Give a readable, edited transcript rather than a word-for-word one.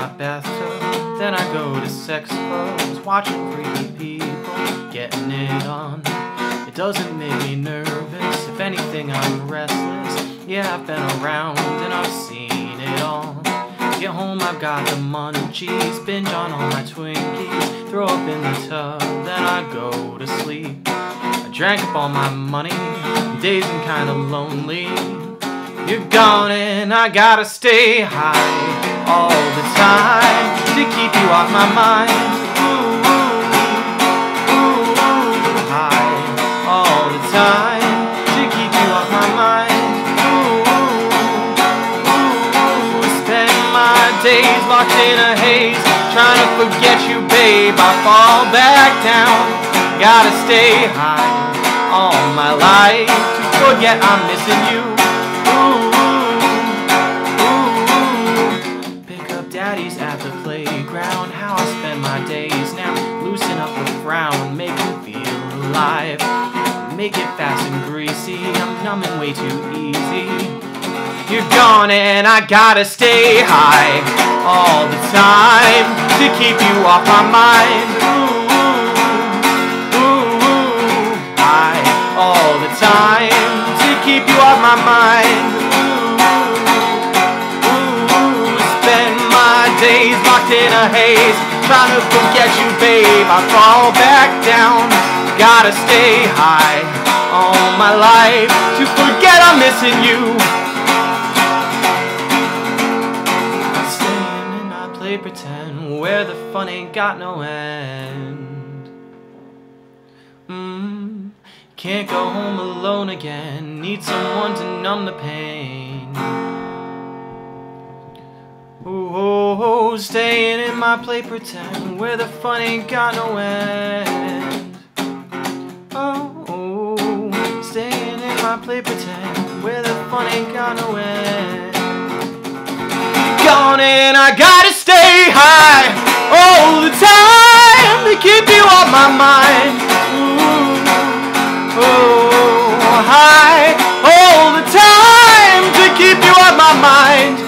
my bathtub, then I go to sex clubs, watching freaky people getting it on. It doesn't make me nervous, if anything I'm restless. Yeah, I've been around and I've seen it all. Get home, I've got the munchies, binge on all my Twinkies, throw up in the tub, then I go to sleep. I drank up all my money, days I'm kinda lonely. You're gone and I gotta stay high all the time to keep you off my mind. Ooh, ooh, ooh, high all the time to keep you off my mind. Ooh, ooh, spend my days locked in a haze, trying to forget you, babe. I fall back down, gotta stay high all my life to forget I'm missing you. Daddy's at the playground, how I spend my days now. Loosen up the frown, make me feel alive. Make it fast and greasy, I'm numbing way too easy. You're gone and I gotta stay high all the time to keep you off my mind. Ooh, ooh, high all the time to keep you off my mind. Days locked in a haze, trying to forget you, babe. I fall back down, gotta stay high all my life to forget I'm missing you. I'm staying and I play pretend, where the fun ain't got no end. Can't go home alone again, need someone to numb the pain. Oh, staying in my play pretend, where the fun ain't got no end. Oh, staying in my play pretend, where the fun ain't got no end. Gone and I gotta stay high all the time to keep you off my mind. Ooh, oh, high all the time to keep you off my mind.